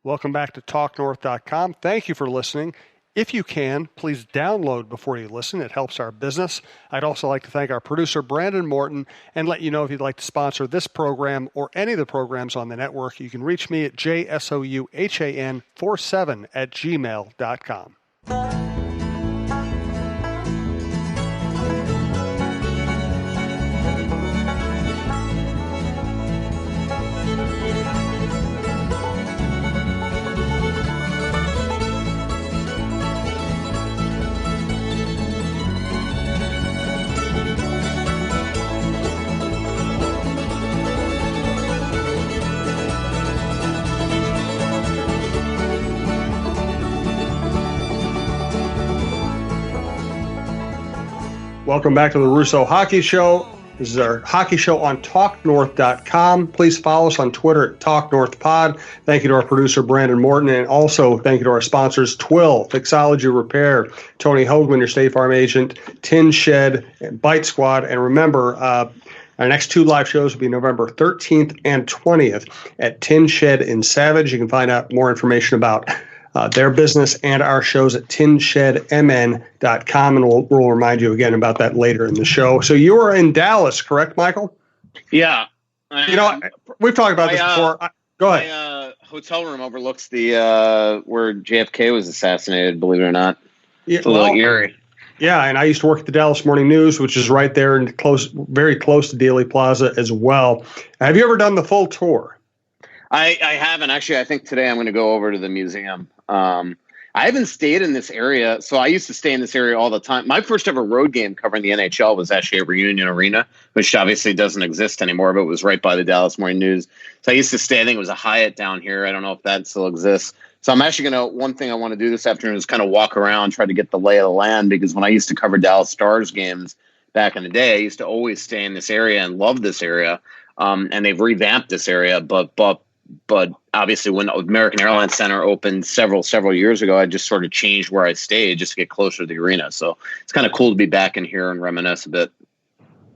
Welcome back to TalkNorth.com. Thank you for listening. If you can, please download before you listen. It helps our business. I'd also like to thank our producer, Brandon Morton, and let you know if you'd like to sponsor this program or any of the programs on the network, you can reach me at jsouhan47@gmail.com. Welcome back to the Russo Hockey Show. This is our hockey show on TalkNorth.com. Please follow us on Twitter at TalkNorthPod. Thank you to our producer, Brandon Morton, and also thank you to our sponsors, Twill, Fixology Repair, Tony Hoagland, your State Farm agent, Tin Shed, and Bite Squad. And remember, our next two live shows will be November 13th and 20th at Tin Shed in Savage. You can find out more information about their business and our shows at tinshedmn.com, and we'll remind you again about that later in the show. So you were in Dallas, correct, Michael? Yeah. We've talked about this before. Go ahead. My hotel room overlooks the where JFK was assassinated, believe it or not. It's a little eerie. Yeah, and I used to work at the Dallas Morning News, which is right there and very close to Dealey Plaza as well. Have you ever done the full tour? I haven't. Actually, I think today I'm going to go over to the museum. I haven't stayed in this area. So I used to stay in this area all the time. My first ever road game covering the NHL was actually at Reunion Arena, which obviously doesn't exist anymore, but it was right by the Dallas Morning News. So I used to stay, I think it was a Hyatt down here. I don't know if that still exists. So I'm actually one thing I want to do this afternoon is kind of walk around, try to get the lay of the land, because when I used to cover Dallas Stars games back in the day, I used to always stay in this area and love this area. And they've revamped this area, but obviously when American Airlines Center opened several years ago, I just sort of changed where I stayed just to get closer to the arena. So it's kind of cool to be back in here and reminisce a bit.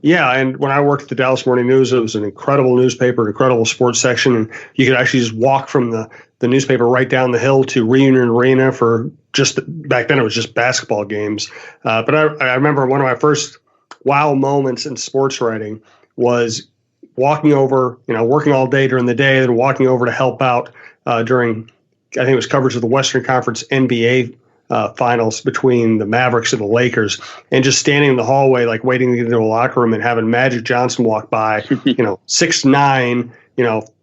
Yeah, and when I worked at the Dallas Morning News, it was an incredible newspaper, an incredible sports section, and you could actually just walk from the newspaper right down the hill to Reunion Arena for just back then it was just basketball games. But I remember one of my first wow moments in sports writing was walking over, working all day during the day, then walking over to help out during, I think it was coverage of the Western Conference NBA finals between the Mavericks and the Lakers, and just standing in the hallway, like waiting to get into a locker room and having Magic Johnson walk by, 6'9",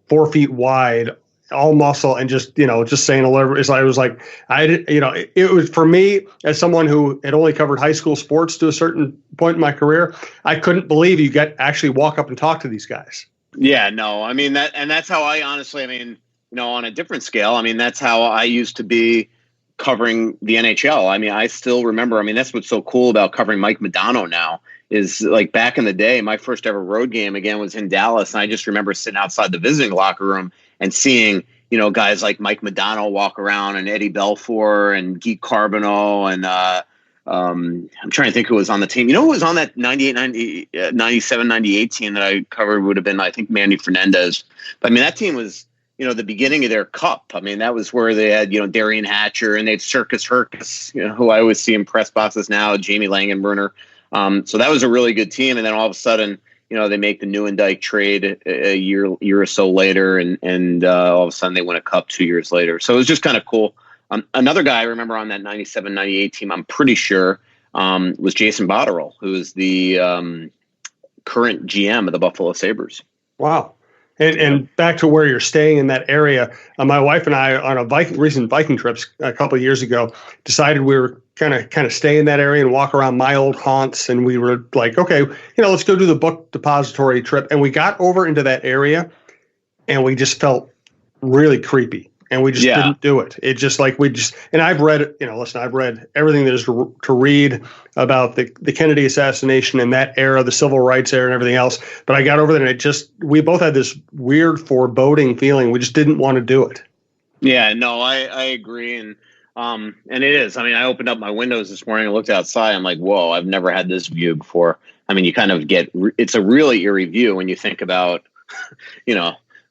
4 feet wide, all muscle, and just saying whatever. It was like, it was for me as someone who had only covered high school sports to a certain point in my career, I couldn't believe you get actually walk up and talk to these guys. Yeah, no, I mean that's how I honestly, on a different scale, that's how I used to be covering the NHL. I still remember, that's what's so cool about covering Mike Modano now is like back in the day, my first ever road game again was in Dallas. And I just remember sitting outside the visiting locker room and seeing, guys like Mike Modano walk around and Eddie Belfour and Guy Carbonneau. And I'm trying to think who was on the team. Who was on that 97, 98 team that I covered would have been, I think, Manny Fernandez. But that team was, the beginning of their cup. That was where they had, Darian Hatcher and they had Circus Hercus, who I always see in press boxes now, Jamie Langenbrunner. So that was a really good team. And then all of a sudden, they make the Nieuwendyk trade a year or so later. And all of a sudden they win a cup 2 years later. So it was just kind of cool. Another guy I remember on that 97, 98 team, I'm pretty sure, was Jason Botterill, who is the current GM of the Buffalo Sabres. Wow. And back to where you're staying in that area, my wife and I on a recent Viking trips a couple of years ago decided we were kind of stay in that area and walk around my old haunts. And we were like, okay, let's go do the book depository trip. And we got over into that area and we just felt really creepy. And we just didn't do it. It just and I've read, I've read everything there is to read about the Kennedy assassination and that era, the civil rights era and everything else. But I got over there and we both had this weird foreboding feeling. We just didn't want to do it. Yeah, no, I agree. And it is, I opened up my windows this morning and looked outside. I'm like, whoa, I've never had this view before. You kind of it's a really eerie view when you think about,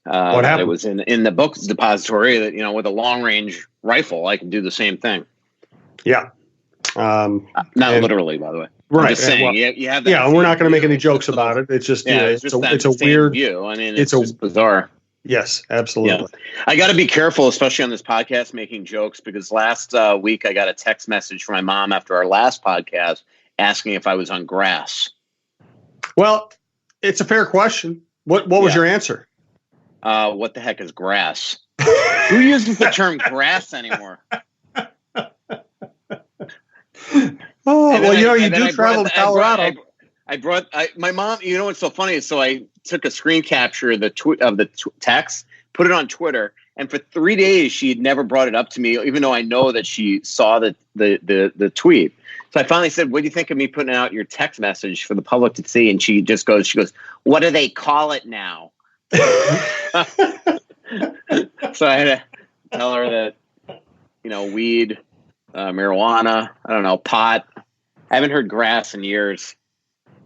What happened? It was in the books depository that, with a long range rifle, I can do the same thing. Yeah. Not literally, by the way. Right. I'm just saying, well, you have that. Yeah, and we're not going to make any jokes about it. It's just, it's a weird view. I mean, it's just bizarre. Yes, absolutely. Yeah. I got to be careful, especially on this podcast, making jokes, because last week I got a text message from my mom after our last podcast asking if I was on grass. Well, it's a fair question. What was your answer? What the heck is grass? Who uses the term grass anymore? You do travel to Colorado. I brought my mom. You know what's so funny? So I took a screen capture of the text, put it on Twitter, and for 3 days she had never brought it up to me, even though I know that she saw the tweet. So I finally said, "What do you think of me putting out your text message for the public to see?" And she goes, "What do they call it now?" So I had to tell her that, weed, marijuana, I don't know, pot. I haven't heard grass in years.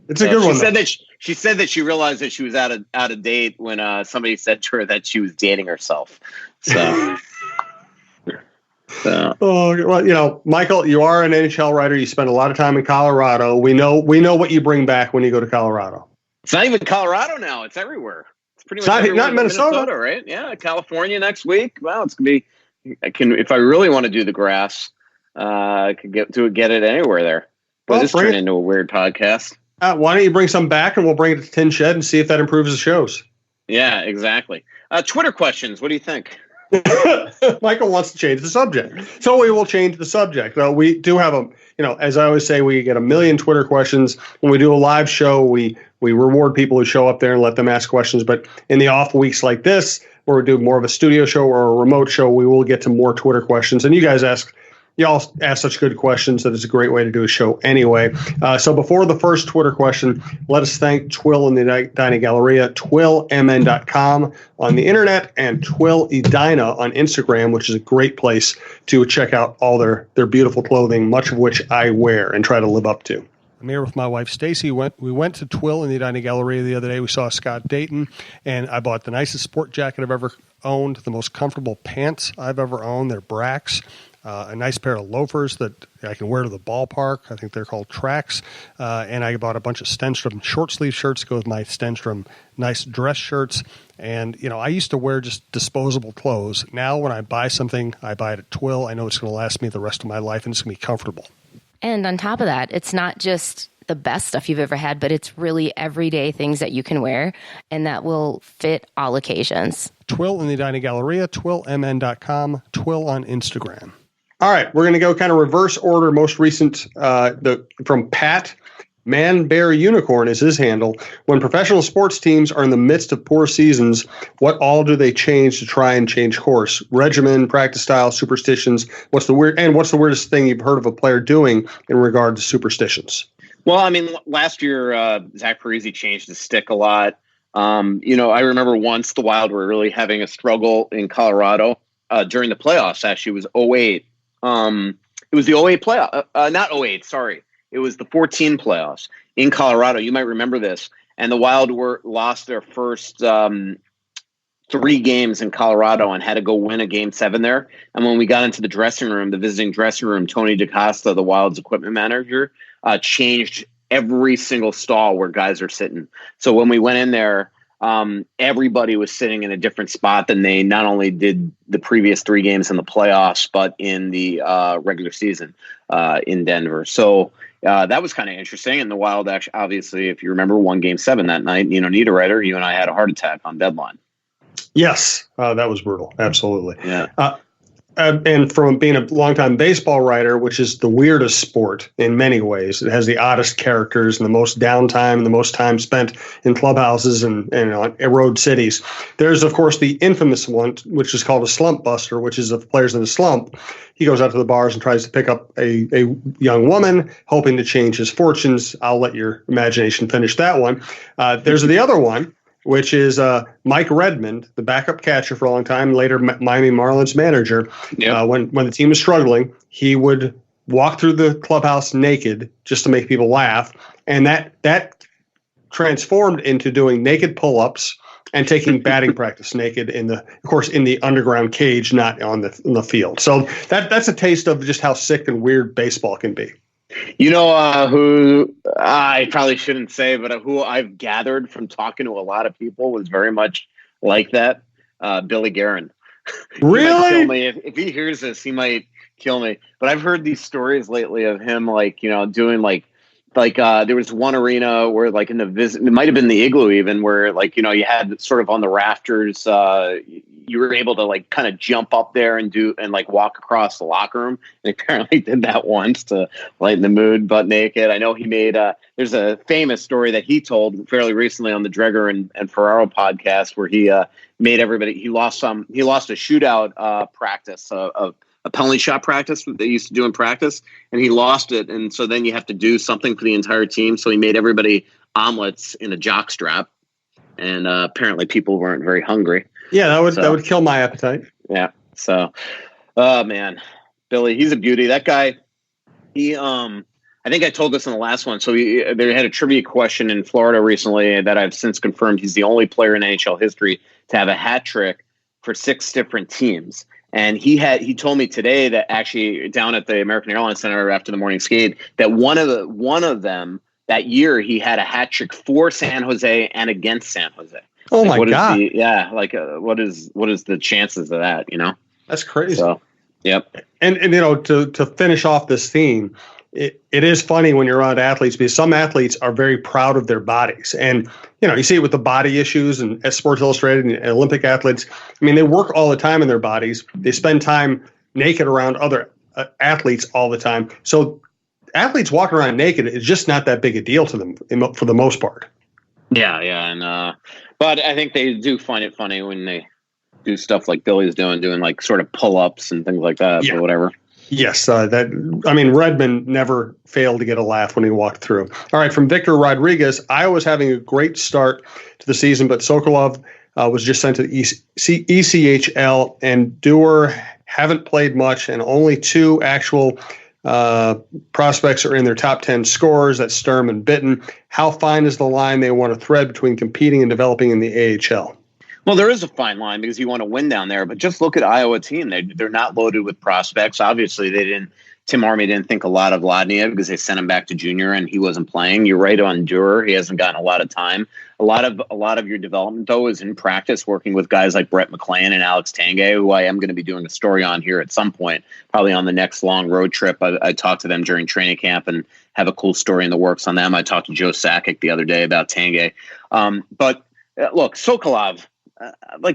It's a good one. She said that she realized that she was out of date when somebody said to her that she was dating herself. So. Oh, well, Michael, you are an NHL writer. You spend a lot of time in Colorado. We know what you bring back when you go to Colorado. It's not even Colorado now. It's everywhere. It's pretty much not Minnesota, right? Yeah, California next week. Well, it's gonna be. If I really want to do the grass, I could get it anywhere there. But this turned into a weird podcast. Why don't you bring some back and we'll bring it to Tin Shed and see if that improves the shows. Yeah, exactly. Twitter questions. What do you think? Michael wants to change the subject, so we will change the subject. We do have as I always say, we get 1 million Twitter questions when we do a live show. We reward people who show up there and let them ask questions. But in the off weeks like this, where we do more of a studio show or a remote show, we will get to more Twitter questions. And you guys y'all ask such good questions that it's a great way to do a show anyway. So before the first Twitter question, let us thank Twill in the Edina Galleria, twillmn.com on the internet, and Twill Edina on Instagram, which is a great place to check out all their beautiful clothing, much of which I wear and try to live up to. I'm here with my wife, Stacy. We went to Twill in the Edina Galleria the other day. We saw Scott Dayton, and I bought the nicest sport jacket I've ever owned, the most comfortable pants I've ever owned. They're Brax. A nice pair of loafers that I can wear to the ballpark. I think they're called Tracks. And I bought a bunch of Stenstrom short sleeve shirts to go with my Stenstrom nice dress shirts. And, I used to wear just disposable clothes. Now when I buy something, I buy it at Twill. I know it's going to last me the rest of my life, and it's going to be comfortable. And on top of that, it's not just the best stuff you've ever had, but it's really everyday things that you can wear and that will fit all occasions. Twill in the Edina Galleria, twillmn.com, Twill on Instagram. All right, we're going to go kind of reverse order. Most recent, from Pat, Man Bear Unicorn is his handle. When professional sports teams are in the midst of poor seasons, what all do they change to try and change course? Regimen, practice style, superstitions. What's the weirdest thing you've heard of a player doing in regard to superstitions? Well, I mean, last year Zach Parise changed his stick a lot. I remember once the Wild were really having a struggle in Colorado during the playoffs. Actually, it was 2008. It was the 2008 playoff, not 2008, sorry. It was the 2014 playoffs in Colorado. You might remember this. And the Wild lost their first 3 games in Colorado and had to go win a Game 7 there. And when we got into the dressing room, the visiting dressing room, Tony DaCosta, the Wild's equipment manager, changed every single stall where guys are sitting. So when we went in there, everybody was sitting in a different spot than they not only did the previous 3 games in the playoffs, but in the regular season in Denver. So that was kind of interesting. And the Wild, actually, obviously, if you remember, won Game 7 that night. Niederreiter, you and I had a heart attack on deadline. Yes, that was brutal. Absolutely. Yeah. And from being a longtime baseball writer, which is the weirdest sport in many ways, it has the oddest characters and the most downtime and the most time spent in clubhouses and on road cities. There's, of course, the infamous one, which is called a slump buster, which is if a player's in a slump, he goes out to the bars and tries to pick up a young woman, hoping to change his fortunes. I'll let your imagination finish that one. There's the other one, which is Mike Redmond, the backup catcher for a long time, later Miami Marlins manager. Yep. When the team was struggling, he would walk through the clubhouse naked just to make people laugh, and that transformed into doing naked pull-ups and taking batting practice naked in the underground cage, not on the field. So that's a taste of just how sick and weird baseball can be. You know who I probably shouldn't say, but who I've gathered from talking to a lot of people was very much like that. Billy Guerin. Really? Kill me. If he hears this, he might kill me. But I've heard these stories lately of him, doing there was one arena where in the visit, it might have been the Igloo even, where you had sort of on the rafters, you were able to kind of jump up there and walk across the locker room. And apparently did that once to lighten the mood, butt naked. I know he made there's a famous story that he told fairly recently on the Dreger and Ferraro podcast where he made everybody, he lost a shootout practice of a penalty shot practice that they used to do in practice, and he lost it. And so then you have to do something for the entire team. So he made everybody omelets in a jock strap, and apparently people weren't very hungry. Yeah, that would kill my appetite. Yeah. So, oh man, Billy, he's a beauty. That guy, I think I told this in the last one. So they had a trivia question in Florida recently that I've since confirmed. He's the only player in NHL history to have a hat trick for 6 different teams. And he told me today that actually down at the American Airlines Center after the morning skate that one of them that year he had a hat trick for San Jose and against San Jose. Oh my God! What is the chances of that? That's crazy. So, yep. And to finish off this theme, it is funny when you're around athletes because some athletes are very proud of their bodies. And, you see it with the body issues and as Sports Illustrated and Olympic athletes. I mean, they work all the time in their bodies. They spend time naked around other athletes all the time. So athletes walking around naked is just not that big a deal to them for the most part. Yeah. And, but I think they do find it funny when they do stuff like Billy's doing sort of pull-ups and things like that or whatever. Yes, Redmond never failed to get a laugh when he walked through. All right, from Victor Rodriguez, Iowa's having a great start to the season, but Sokolov was just sent to the ECHL, and Dewar haven't played much, and only 2 actual prospects are in their top 10 scorers. That's Sturm and Bitten. How fine is the line they want to thread between competing and developing in the AHL? Well, there is a fine line because you want to win down there, but just look at Iowa team. They're not loaded with prospects. Obviously, Tim Army didn't think a lot of Ladnia because they sent him back to junior and he wasn't playing. You're right on Durer. He hasn't gotten a lot of time. A lot of your development, though, is in practice working with guys like Brett McLean and Alex Tanguay, who I am going to be doing a story on here at some point, probably on the next long road trip. I talked to them during training camp and have a cool story in the works on them. I talked to Joe Sakic the other day about Tanguay. But look, Sokolov,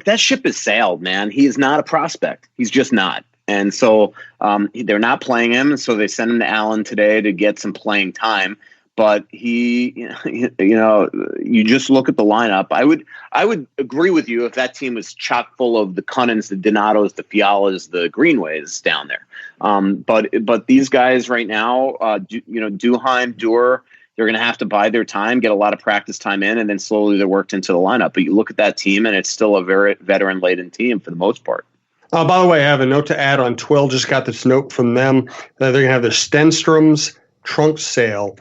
that ship has sailed, man. He is not a prospect. He's just not. And so they're not playing him. So they sent him to Allen today to get some playing time. But you just look at the lineup. I would agree with you if that team was chock full of the Cunnins, the Donatos, the Fialas, the Greenways down there. But these guys right now, Duheim, Dewar, they're going to have to bide their time, get a lot of practice time in, and then slowly they're worked into the lineup. But you look at that team, and it's still a very veteran-laden team for the most part. By the way, I have a note to add on Twill. Just got this note from them that they're going to have their Stenstrom's trunk show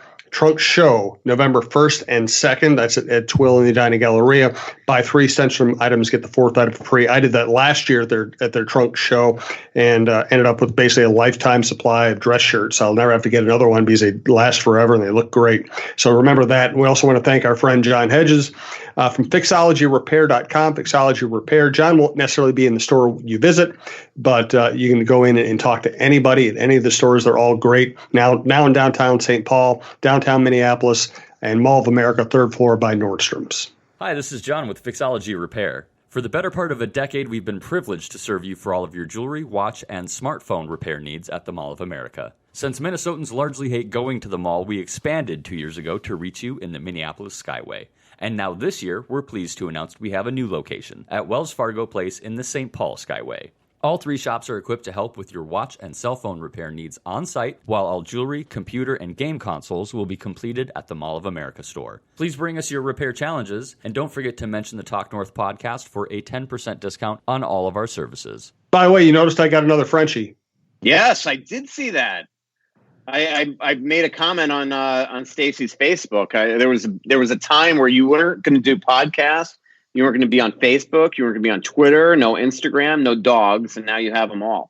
November 1st and 2nd. That's at Twill in the Dining Galleria. Buy 3 Stenstrom items, get the 4th item for free. I did that last year at their trunk show and ended up with basically a lifetime supply of dress shirts. I'll never have to get another one because they last forever and they look great. So remember that. We also want to thank our friend John Hedges from fixologyrepair.com. Fixology Repair. John won't necessarily be in the store you visit, but you can go in and talk to anybody at any of the stores. They're all great. Now in downtown St. Paul, downtown Minneapolis, and Mall of America, 3rd floor by Nordstrom's. Hi, this is John with Fixology Repair. For the better part of a decade, we've been privileged to serve you for all of your jewelry, watch, and smartphone repair needs at the Mall of America. Since Minnesotans largely hate going to the mall, we expanded 2 years ago to reach you in the Minneapolis Skyway. And now this year, we're pleased to announce we have a new location at Wells Fargo Place in the St. Paul Skyway. All 3 shops are equipped to help with your watch and cell phone repair needs on-site, while all jewelry, computer, and game consoles will be completed at the Mall of America store. Please bring us your repair challenges, and don't forget to mention the Talk North podcast for a 10% discount on all of our services. By the way, you noticed I got another Frenchie. Yes, I did see that. I made a comment on Stacy's Facebook. There was a time where you weren't going to do podcasts. You weren't going to be on Facebook. You weren't going to be on Twitter. No Instagram. No dogs. And now you have them all.